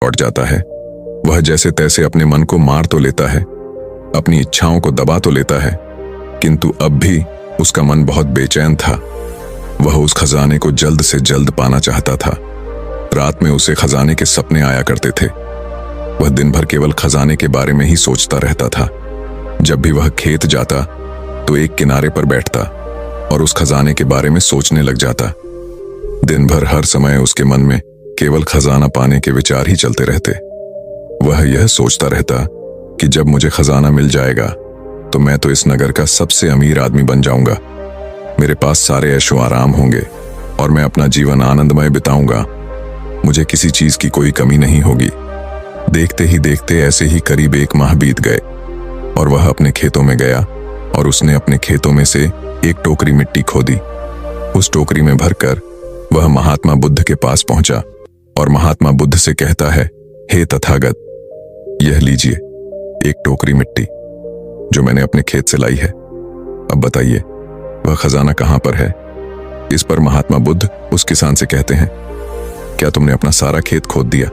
लौट जाता है। वह जैसे तैसे अपने मन को मार तो लेता है, अपनी इच्छाओं को दबा तो लेता है, किंतु अब भी उसका मन बहुत बेचैन था। वह उस खजाने को जल्द से जल्द पाना चाहता था। रात में उसे खजाने के सपने आया करते थे। वह दिन भर केवल खजाने के बारे में ही सोचता रहता था। जब भी वह खेत जाता तो एक किनारे पर बैठता और उस खजाने के बारे में सोचने लग जाता। दिन भर हर समय उसके मन में केवल खजाना पाने के विचार ही चलते रहते। वह यह सोचता रहता कि जब मुझे खजाना मिल जाएगा तो मैं तो इस नगर का सबसे अमीर आदमी बन जाऊंगा। मेरे पास सारे ऐशो आराम होंगे और मैं अपना जीवन आनंदमय बिताऊंगा। मुझे किसी चीज की कोई कमी नहीं होगी। देखते ही देखते ऐसे ही करीब 1 माह बीत गए और वह अपने खेतों में गया और उसने अपने खेतों में से एक टोकरी मिट्टी खोदी। उस टोकरी में भरकर वह महात्मा बुद्ध के पास पहुंचा और महात्मा बुद्ध से कहता है, हे तथागत, यह लीजिए एक टोकरी मिट्टी जो मैंने अपने खेत से लाई है। अब बताइए वह खजाना कहां पर है? इस पर महात्मा बुद्ध उस किसान से कहते हैं, क्या तुमने अपना सारा खेत खोद दिया?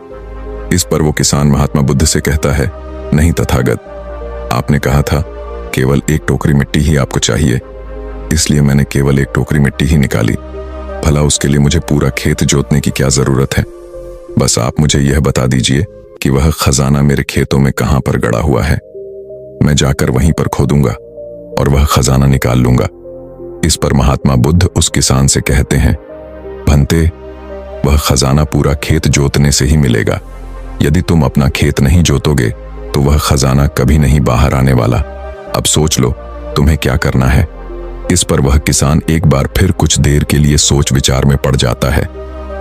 इस पर वो किसान महात्मा बुद्ध से कहता है, नहीं तथागत, आपने कहा था केवल एक टोकरी मिट्टी ही आपको चाहिए, इसलिए मैंने केवल एक टोकरी मिट्टी ही निकाली। भला उसके लिए मुझे पूरा खेत जोतने की क्या जरूरत है? बस आप मुझे यह बता दीजिए कि वह खजाना मेरे खेतों में कहां पर गड़ा हुआ है। मैं जाकर वहीं पर खोदूंगा और वह खजाना निकाल लूंगा। इस पर महात्मा बुद्ध उस किसान से कहते हैं, भंते, वह खजाना पूरा खेत जोतने से ही मिलेगा। यदि तुम अपना खेत नहीं जोतोगे तो वह खजाना कभी नहीं बाहर आने वाला। अब सोच लो तुम्हें क्या करना है। इस पर वह किसान एक बार फिर कुछ देर के लिए सोच विचार में पड़ जाता है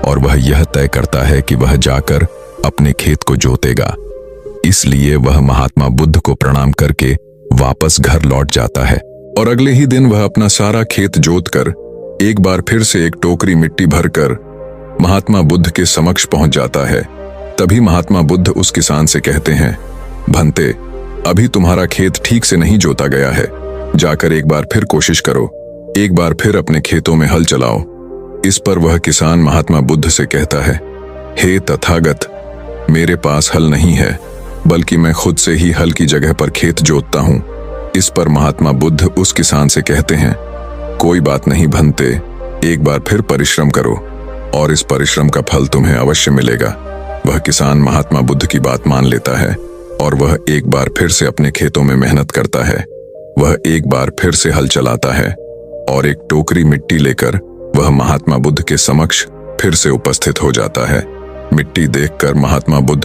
और वह यह तय करता है कि वह जाकर अपने खेत को जोतेगा। इसलिए वह महात्मा बुद्ध को प्रणाम करके वापस घर लौट जाता है और अगले ही दिन वह अपना सारा खेत जोतकर एक बार फिर से एक टोकरी मिट्टी भरकर महात्मा बुद्ध के समक्ष पहुंच जाता है। तभी महात्मा बुद्ध उस किसान से कहते हैं, भंते, अभी तुम्हारा खेत ठीक से नहीं जोता गया है। जाकर एक बार फिर कोशिश करो, एक बार फिर अपने खेतों में हल चलाओ। इस पर वह किसान महात्मा बुद्ध से कहता है, हे तथागत, मेरे पास हल नहीं है, बल्कि मैं खुद से ही हल की जगह पर खेत जोतता हूं। इस पर महात्मा बुद्ध उस किसान से कहते हैं, कोई बात नहीं भंते, एक बार फिर परिश्रम करो और इस परिश्रम का फल तुम्हें अवश्य मिलेगा। वह किसान महात्मा बुद्ध की बात मान लेता है और वह एक बार फिर से अपने खेतों में मेहनत करता है। वह एक बार फिर से हल चलाता है और एक टोकरी मिट्टी लेकर वह महात्मा बुद्ध के समक्ष फिर से उपस्थित हो जाता है। मिट्टी देखकर महात्मा बुद्ध